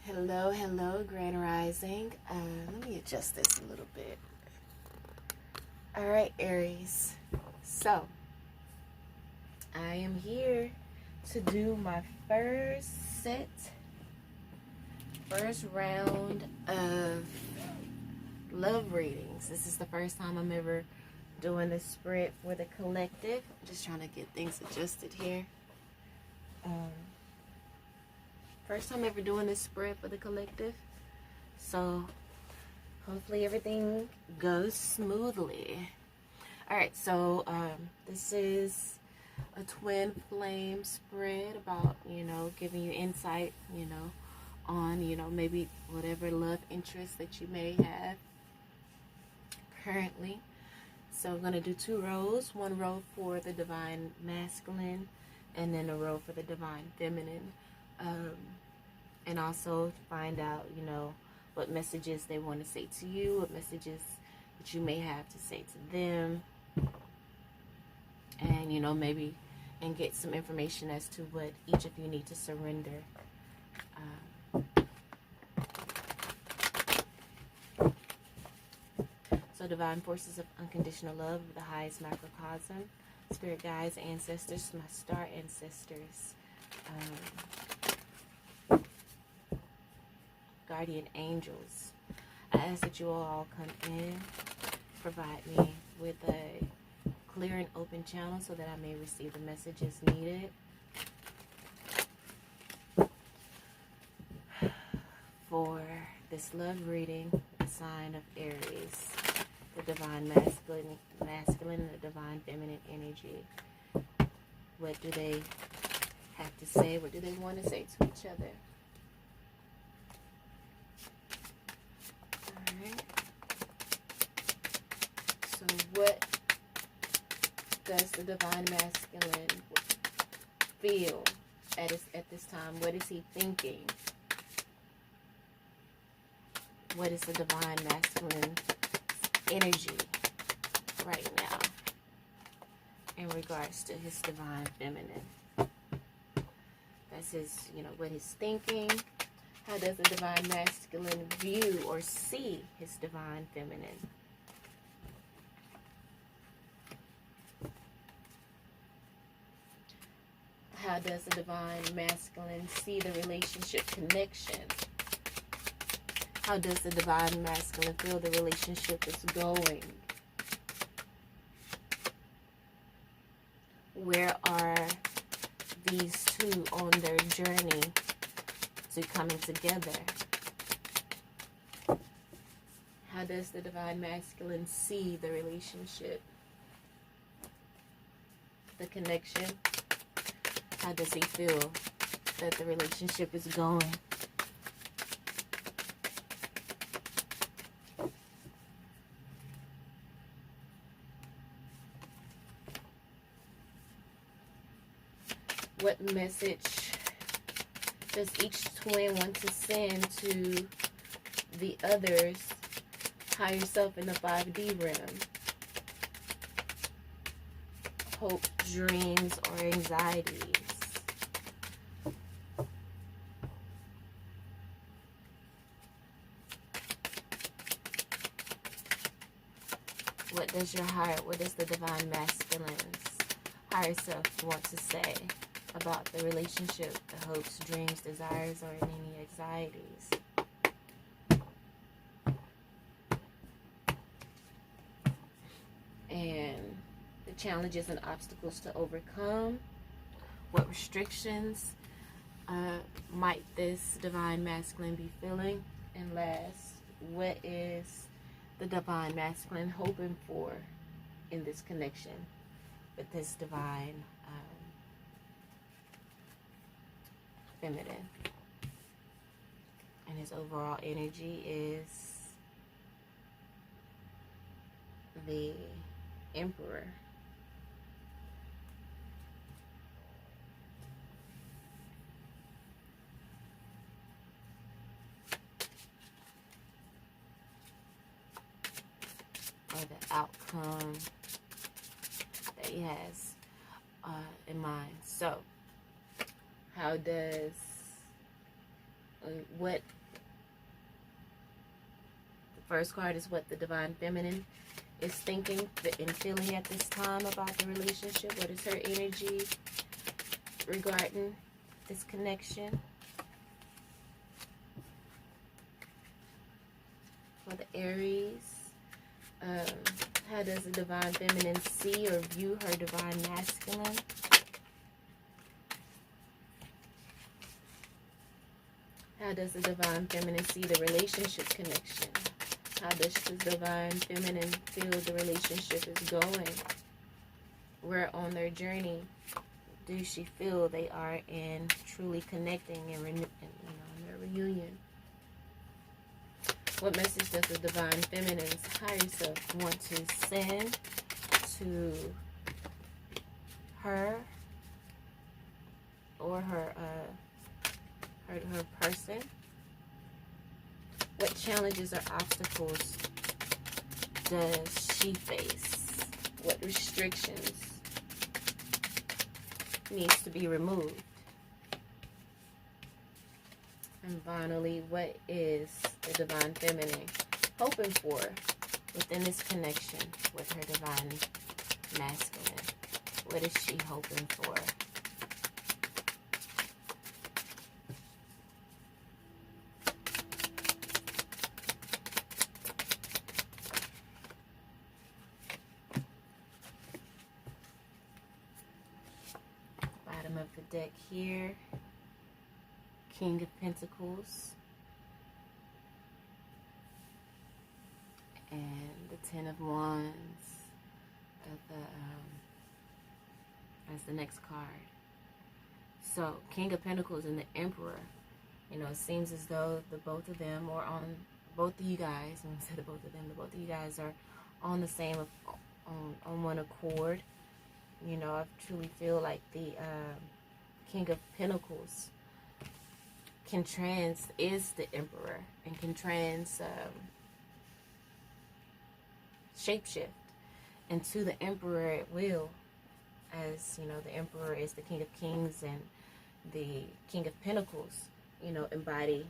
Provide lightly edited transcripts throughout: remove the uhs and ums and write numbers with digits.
Hello, Grand Rising. Let me adjust this a little bit. All right, Aries. So, I am here to do my first round of love readings. This is the first time I'm ever doing this spread for the collective. I'm just trying to get things adjusted here. First time ever doing this spread for the collective. So, hopefully everything goes smoothly. Alright, so this is a twin flame spread about, giving you insight, on, maybe whatever love interest that you may have currently. So I'm going to do 2 rows. 1 row for the divine masculine and then a row for the divine feminine. And also find out, what messages they want to say to you, what messages that you may have to say to them. And, maybe, and get some information as to what each of you need to surrender. So divine forces of unconditional love of the highest macrocosm, spirit guides, ancestors, my star ancestors, guardian angels. I ask that you all come in, provide me with a clear and open channel so that I may receive the messages needed. For this love reading, the sign of Aries, the divine masculine and the divine feminine energy. What do they have to say? What do they want to say to each other? Alright. So what does the divine masculine feel at this time? What is he thinking? What is the divine masculine energy right now in regards to his divine feminine? That's his, what he's thinking. How does the divine masculine view or see his divine feminine? How does the divine masculine see the relationship connection? How does the divine masculine feel the relationship is going? Where are these two on their journey to coming together? How does the divine masculine see the relationship? The connection? How does he feel that the relationship is going? What message does each twin want to send to the other's higher self in the 5D realm? Hope, dreams, or anxieties? What does the divine masculine's higher self want to say about the relationship, the hopes, dreams, desires, or any anxieties? And the challenges and obstacles to overcome. What restrictions might this divine masculine be feeling? And last, what is the divine masculine hoping for in this connection with this divine feminine? And his overall energy is the Emperor. Or the outcome that he has in mind. So, how does What the first card is what the Divine Feminine is thinking and feeling at this time about the relationship. What is her energy regarding this connection? For the Aries, how does the Divine Feminine see or view her Divine Masculine? How does the Divine Feminine see the relationship connection? How does the Divine Feminine feel the relationship is going? Where on their journey do she feel they are in truly connecting and in their reunion? What message does the Divine Feminine's higher self want to send to her or her person? What challenges or obstacles does she face? What restrictions needs to be removed? And finally, what is the Divine Feminine hoping for within this connection with her Divine Masculine? What is she hoping for? Bottom of the deck here. King of Pentacles and the Ten of Wands as the next card. So King of Pentacles and the Emperor. You know, it seems as though the both of them, or on both of you guys, when I say the both of them, the both of you guys are on the same, on one accord. You know, I truly feel like the King of Pentacles is the Emperor and can shapeshift into the Emperor at will, as you know, the Emperor is the King of Kings and the King of Pentacles, you know, embody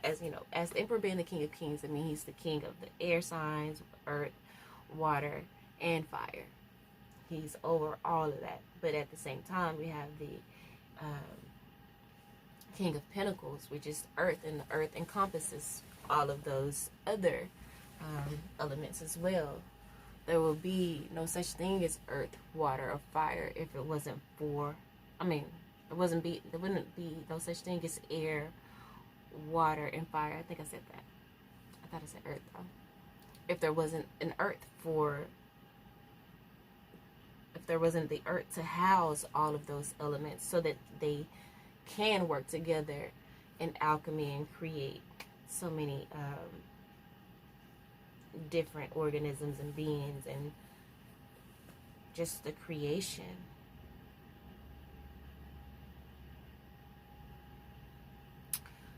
as, you know, as the Emperor being the King of Kings. I mean, he's the king of the air signs, earth, water, and fire. He's over all of that, but at the same time we have the King of Pentacles, which is earth, and the earth encompasses all of those other elements as well. There will be no such thing as earth, water, or fire if it wasn't for, there wouldn't be no such thing as air, water, and fire. I think I said that. I thought I said earth though. If there wasn't an earth if there wasn't the earth to house all of those elements so that they can work together in alchemy and create so many different organisms and beings and just the creation.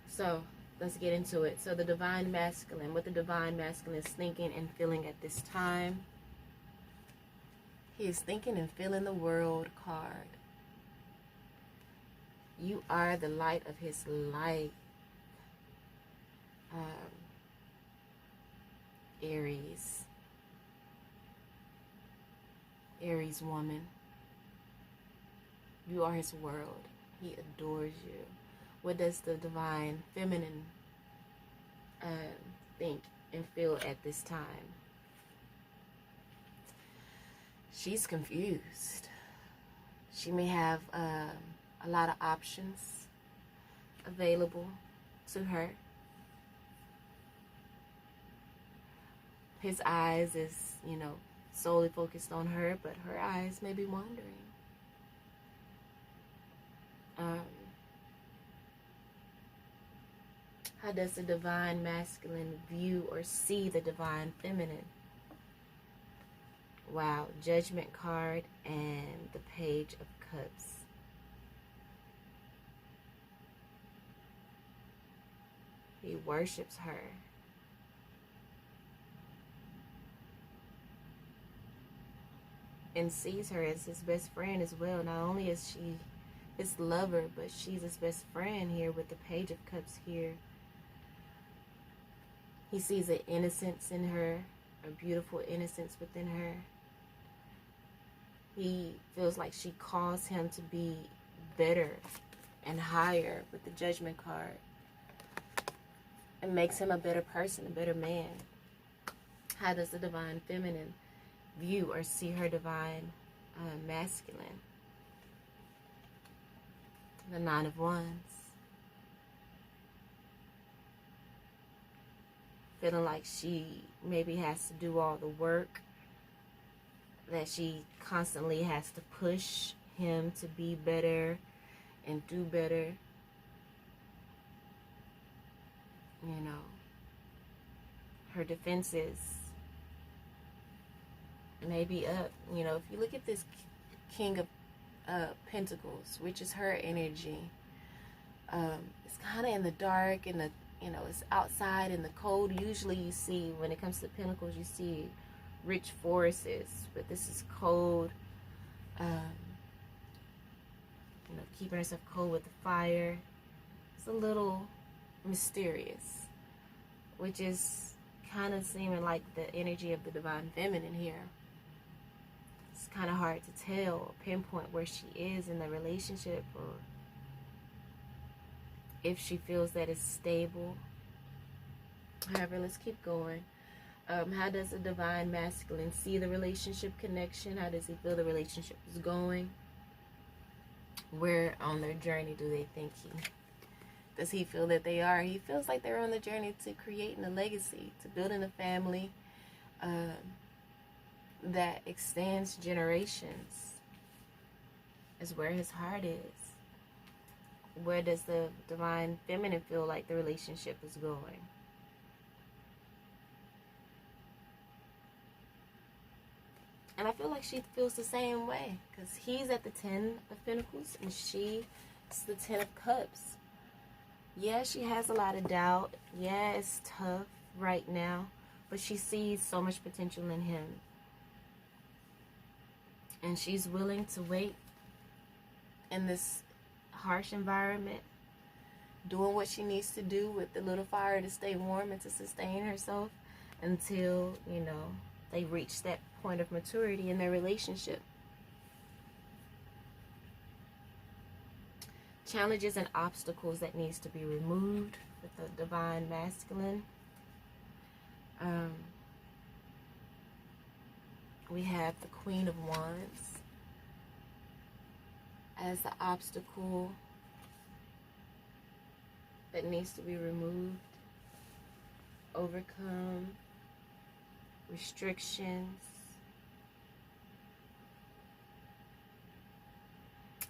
So let's get into it. So the Divine Masculine, what the Divine Masculine is thinking and feeling at this time. He is thinking and feeling the World card. You are the light of his life. Aries. Aries woman. You are his world. He adores you. What does the Divine Feminine think and feel at this time? She's confused. She may have a lot of options available to her. His eyes is, you know, solely focused on her, but her eyes may be wandering. How does the Divine Masculine view or see the Divine Feminine? Wow, Judgment card and the Page of Cups. He worships her. And sees her as his best friend as well. Not only is she his lover, but she's his best friend here with the Page of Cups here. He sees an innocence in her, a beautiful innocence within her. He feels like she caused him to be better and higher with the Judgment card. It makes him a better person, a better man. How does the Divine Feminine view or see her Divine Masculine? The Nine of Wands. Feeling like she maybe has to do all the work, that she constantly has to push him to be better and do better. You know, her defenses may be up. You know, if you look at this King of Pentacles, which is her energy, it's kind of in the dark, and the, you know, it's outside in the cold. Usually you see, when it comes to Pentacles, you see rich forests, but this is cold. You know, keeping herself cold with the fire. It's a little mysterious, which is kind of seeming like the energy of the Divine Feminine here. It's kind of hard to tell or pinpoint where she is in the relationship, or if she feels that it's stable. However, let's keep going. How does the Divine Masculine see the relationship connection? How does he feel the relationship is going? Where on their journey do they think does he feel that they are? He feels like they're on the journey to creating a legacy, to building a family that extends generations, is where his heart is. Where does the Divine Feminine feel like the relationship is going? And I feel like she feels the same way, because he's at the 10 of Pentacles and she's the 10 of Cups. Yeah, she has a lot of doubt. Yeah, it's tough right now, but she sees so much potential in him. And she's willing to wait in this harsh environment, doing what she needs to do with the little fire to stay warm and to sustain herself until, you know, they reach that point of maturity in their relationship. Challenges and obstacles that needs to be removed with the Divine Masculine. We have the Queen of Wands as the obstacle that needs to be removed, overcome, restrictions.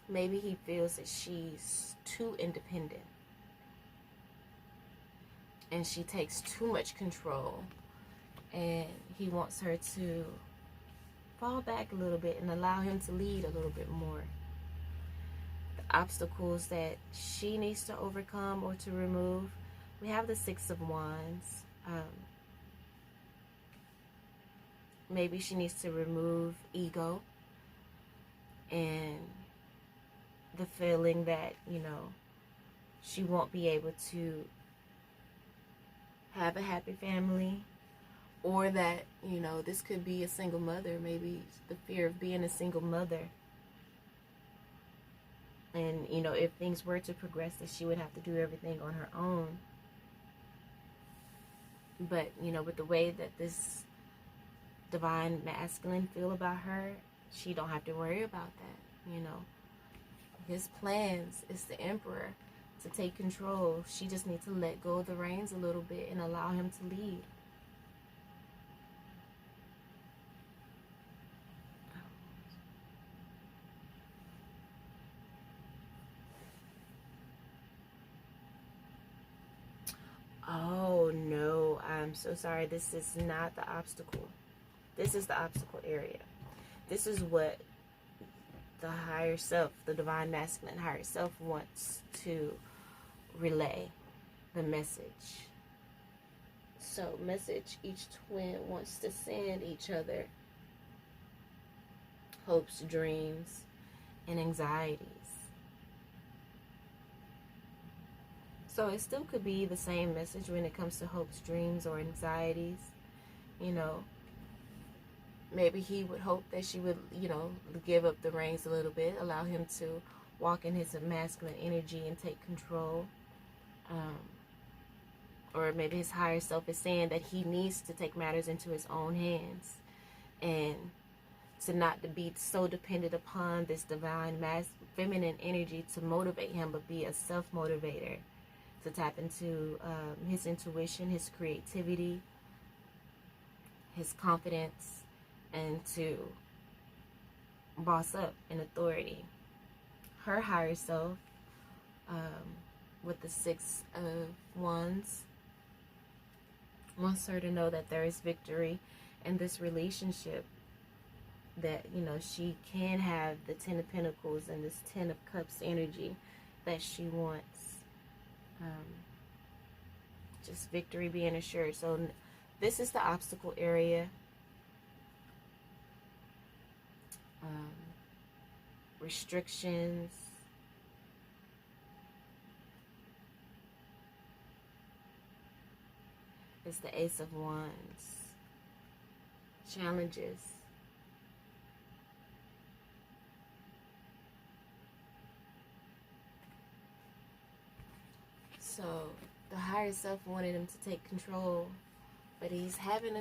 Maybe he feels that she's too independent and she takes too much control, and he wants her to fall back a little bit and allow him to lead a little bit more. The obstacles that she needs to overcome or to remove, we have the Six of Wands. Maybe she needs to remove ego and the feeling that, you know, she won't be able to have a happy family, or that, you know, this could be a single mother. Maybe the fear of being a single mother, and, you know, if things were to progress, that she would have to do everything on her own. But, you know, with the way that this Divine Masculine feel about her, she don't have to worry about that. You know, his plans is the Emperor, to take control. She just needs to let go of the reins a little bit and allow him to lead. Oh no, I'm so sorry. This is not the obstacle. This is the obstacle area. This is what the higher self, the Divine Masculine higher self, wants to relay, the message. So, message each twin wants to send each other: hopes, dreams, and anxieties. So it still could be the same message when it comes to hopes, dreams, or anxieties. You know, maybe he would hope that she would, give up the reins a little bit, allow him to walk in his masculine energy and take control. Or maybe his higher self is saying that he needs to take matters into his own hands and to not to be so dependent upon this divine feminine energy to motivate him, but be a self-motivator, to tap into his intuition, his creativity, his confidence, and to boss up in authority. Her higher self, with the Six of Wands, wants her to know that there is victory in this relationship, that, she can have the Ten of Pentacles and this Ten of Cups energy that she wants. Just victory being assured. So this is the obstacle area. Restrictions. It's the Ace of Wands. Challenges. So the higher self wanted him to take control, but he's having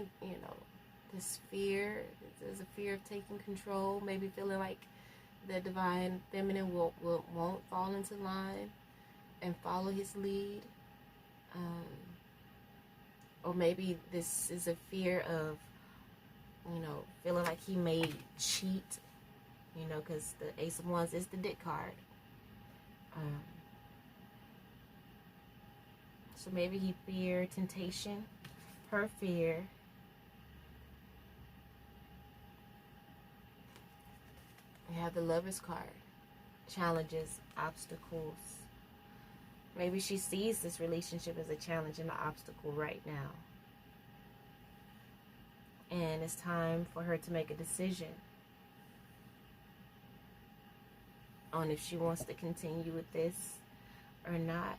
this fear. There's a fear of taking control, maybe feeling like the divine feminine won't fall into line and follow his lead. Or maybe this is a fear of, feeling like he may cheat, because the Ace of Wands is the dick card. So maybe he feared temptation, her fear. We have the Lover's card. Challenges, obstacles. Maybe she sees this relationship as a challenge and an obstacle right now. And it's time for her to make a decision on if she wants to continue with this or not.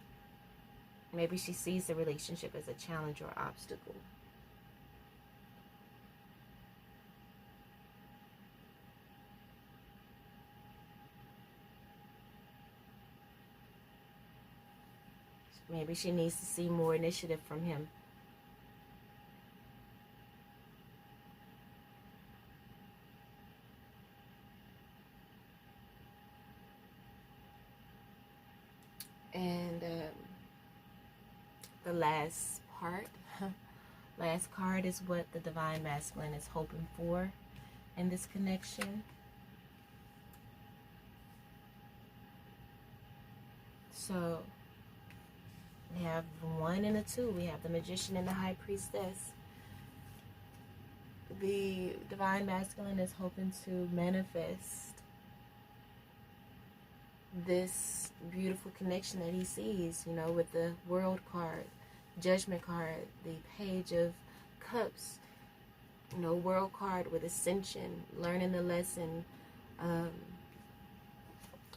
Maybe she sees the relationship as a challenge or obstacle. Maybe she needs to see more initiative from him. And the last card is what the divine masculine is hoping for in this connection. So we have 1 and a 2. We have the Magician and the High Priestess. The divine masculine is hoping to manifest this beautiful connection that he sees, with the World card, Judgment card, the Page of Cups, World card with Ascension, learning the lesson,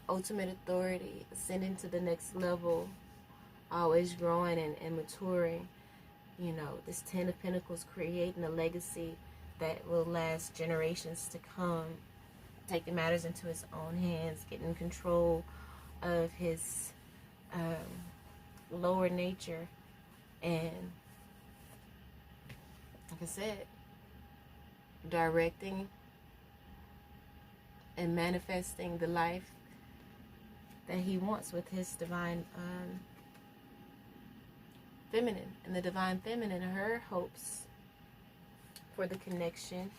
ultimate authority, ascending to the next level, always growing and maturing. This Ten of Pentacles, creating a legacy that will last generations to come, taking matters into his own hands, getting control of his lower nature, and like I said, directing and manifesting the life that he wants with his divine feminine. And the divine feminine, her hopes for the connection,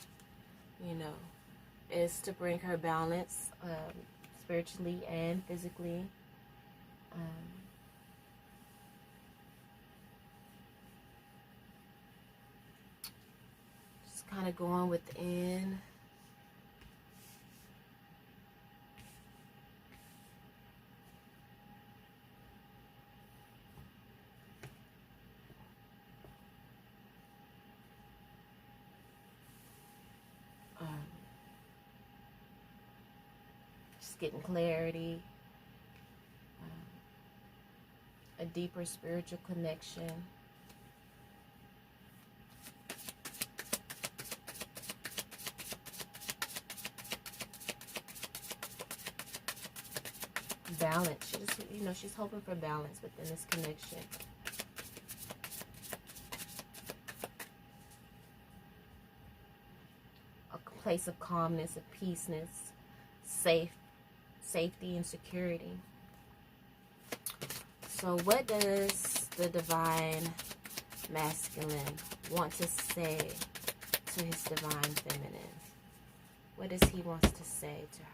is to bring her balance spiritually and physically. Just kind of going within. Just getting clarity. A deeper spiritual connection. Balance. She just, you know, she's hoping for balance within this connection. A place of calmness, of peaceness, safety and security. So what does the divine masculine want to say to his divine feminine? What does he want to say to her?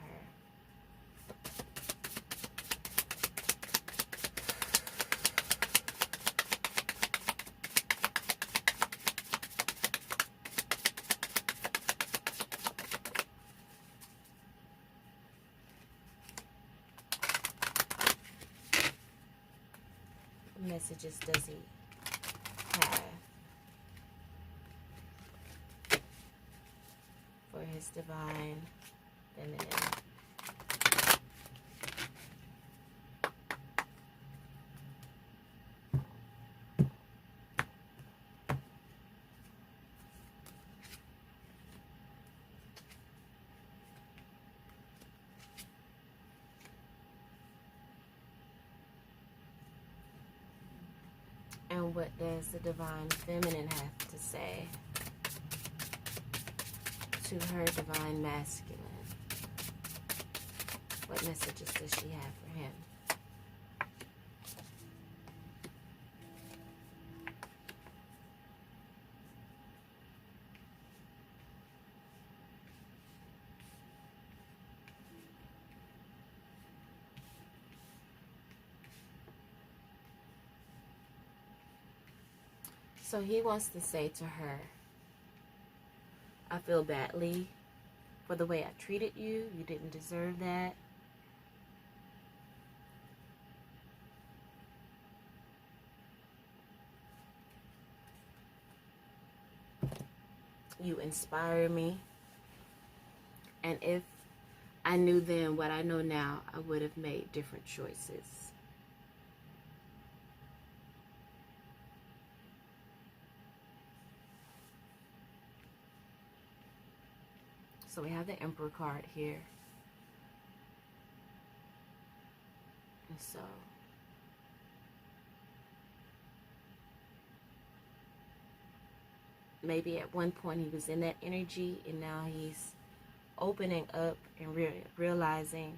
What messages does he have for his divine feminine? And what does the divine feminine have to say to her divine masculine? What messages does she have for him? So he wants to say to her, I feel badly for the way I treated you. You didn't deserve that. You inspire me. And if I knew then what I know now, I would have made different choices. So we have the Emperor card here. And so maybe at one point he was in that energy, and now he's opening up and realizing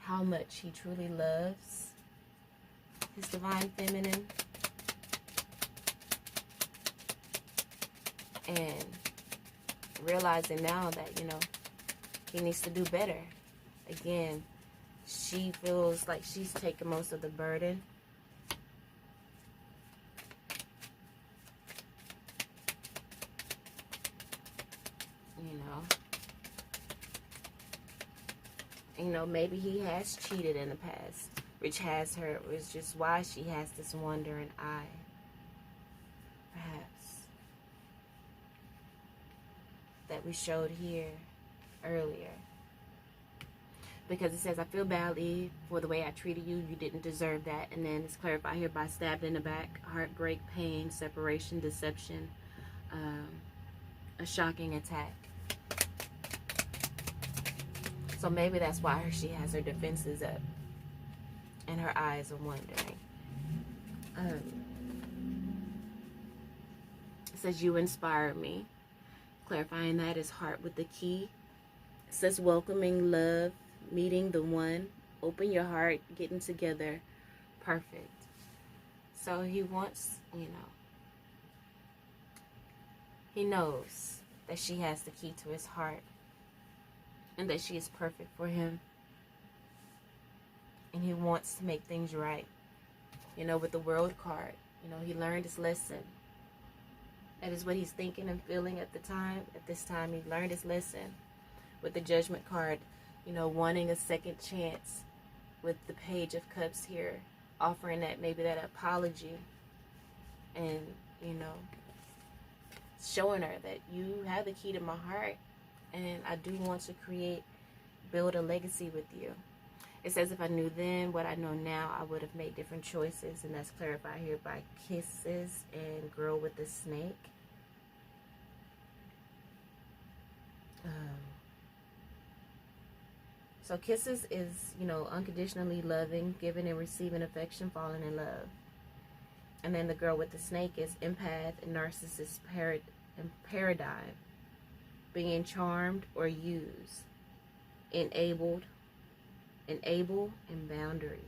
how much he truly loves his divine feminine. And realizing now that, you know, he needs to do better. Again, she feels like she's taking most of the burden. You know, maybe he has cheated in the past, which has her, which is just why she has this wandering eye. Perhaps. That we showed here earlier. Because it says, I feel badly for the way I treated you. You didn't deserve that. And then it's clarified here by stabbed in the back, heartbreak, pain, separation, deception, a shocking attack. So maybe that's why she has her defenses up and her eyes are wondering. It says, you inspire me. Clarifying that is heart with the key. It says, welcoming love, meeting the one, open your heart, getting together, perfect. So he wants, you know, he knows that she has the key to his heart and that she is perfect for him. And he wants to make things right. You know, with the World card, you know, he learned his lesson. That is what he's thinking and feeling at the time. At this time, he learned his lesson. With the Judgment card, you know, wanting a second chance. With the Page of Cups here, offering that, maybe that apology. And, you know, showing her that you have the key to my heart. And I do want to build a legacy with you. It says, if I knew then what I know now, I would have made different choices. And that's clarified here by kisses and girl with the snake. So kisses is, you know, unconditionally loving, giving and receiving affection, falling in love. And then the girl with the snake is empath and narcissist paradigm, being charmed or used, enable, and boundaries.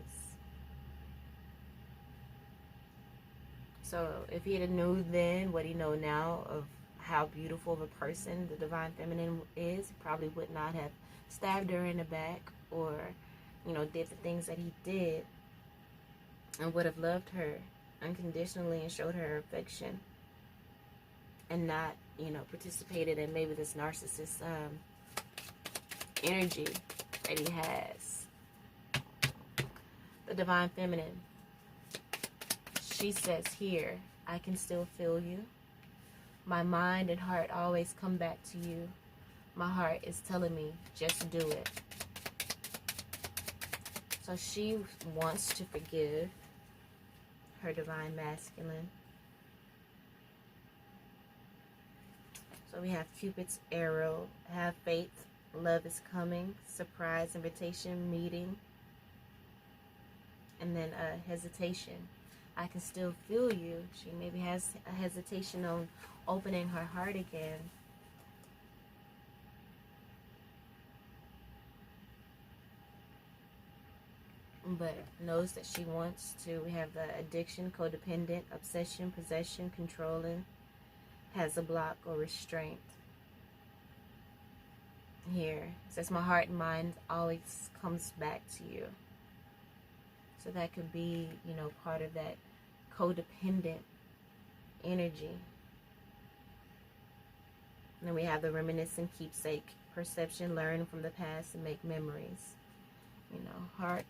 So if he had knew then what he know now of how beautiful of a person the divine feminine is, he probably would not have stabbed her in the back or, you know, did the things that he did, and would have loved her unconditionally and showed her affection, and not, you know, participated in maybe this narcissist energy that he has. The divine feminine, she says here, I can still feel you. My mind and heart always come back to you. My heart is telling me, just do it. So she wants to forgive her divine masculine. So we have Cupid's arrow, have faith, love is coming, surprise, invitation, meeting, and then hesitation. I can still feel you. She maybe has a hesitation on opening her heart again. But knows that she wants to. We have the addiction, codependent, obsession, possession, controlling, has a block or restraint. Here it says, my heart and mind always comes back to you. So that could be, you know, part of that codependent energy. And then we have the reminiscent, keepsake, perception, learn from the past and make memories. You know, heart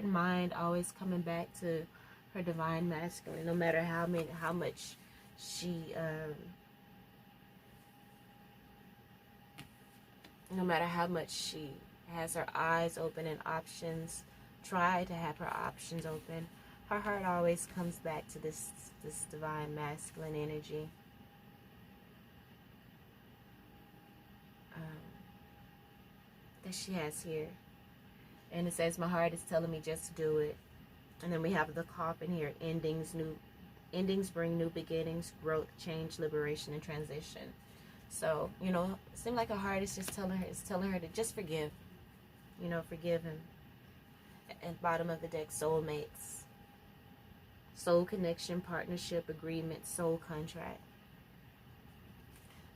and mind always coming back to her divine masculine, no matter how much she has her eyes open and options, try to have her options open, her heart always comes back to this divine masculine energy. That she has here. And it says, my heart is telling me just do it. And then we have the coffin here, endings bring new beginnings, growth, change, liberation, and transition. So, you know, it seems like her heart is just telling her to just forgive. You know, forgive him. And bottom of the deck, soulmates. Soul connection, partnership, agreement, soul contract.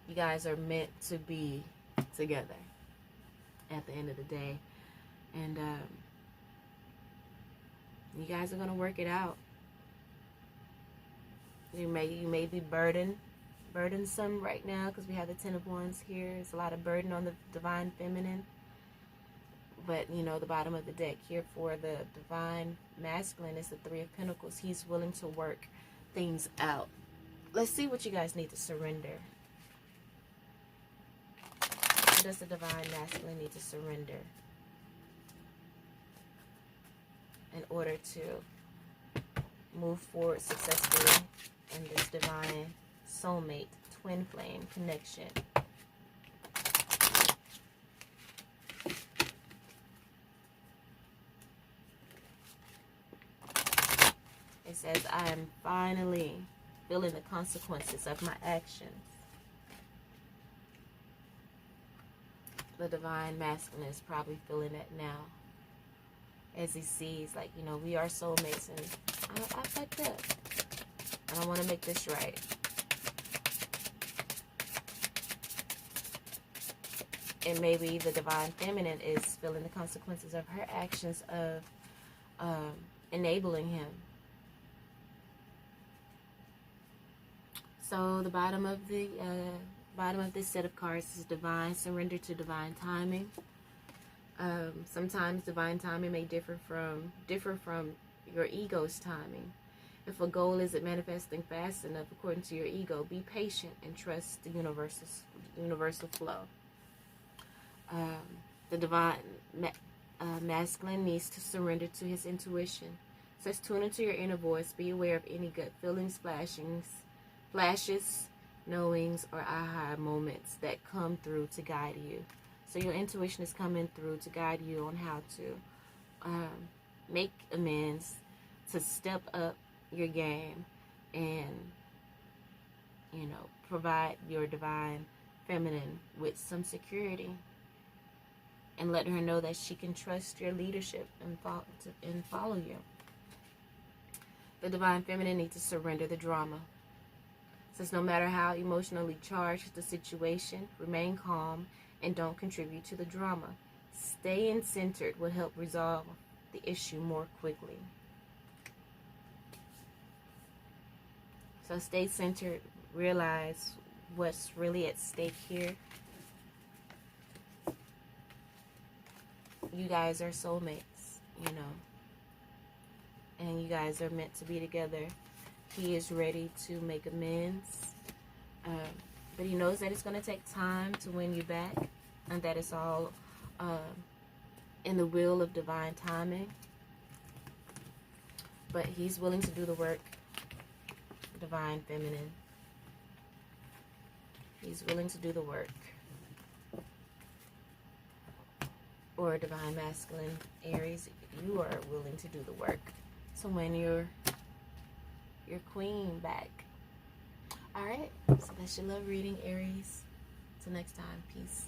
You guys are meant to be together at the end of the day. And you guys are going to work it out. You may be burdensome right now because we have the Ten of Wands here. There's a lot of burden on the divine feminine. But, you know, the bottom of the deck here for the divine masculine is the Three of Pentacles. He's willing to work things out. Let's see what you guys need to surrender. What does the divine masculine need to surrender in order to move forward successfully in this divine soulmate, twin flame connection? It says, I am finally feeling the consequences of my actions. The divine masculine is probably feeling that now. As he sees, like, you know, we are soulmates and I fucked up. And I want to make this right. And maybe the divine feminine is feeling the consequences of her actions of enabling him. So the bottom of this set of cards is divine, surrender to divine timing. Sometimes divine timing may differ from your ego's timing. If a goal isn't manifesting fast enough according to your ego, be patient and trust the universal flow. The divine Masculine needs to surrender to his intuition. It says tune into your inner voice. Be aware of any gut feelings, flashes, knowings, or aha moments that come through to guide you. So your intuition is coming through to guide you on how to make amends, to step up your game, and, you know, provide your divine feminine with some security, and let her know that she can trust your leadership and follow you. The divine feminine needs to surrender the drama. Since no matter how emotionally charged the situation, remain calm and don't contribute to the drama. Staying centered will help resolve the issue more quickly. So stay centered, realize what's really at stake here. You guys are soulmates, you know, and you guys are meant to be together. He is ready to make amends, but he knows that it's going to take time to win you back, and that it's all in the will of divine timing. But he's willing to do the work, divine feminine. He's willing to do the work. Or divine masculine, Aries, you are willing to do the work to win your queen back. Alright, so that's your love reading, Aries. Till next time, peace.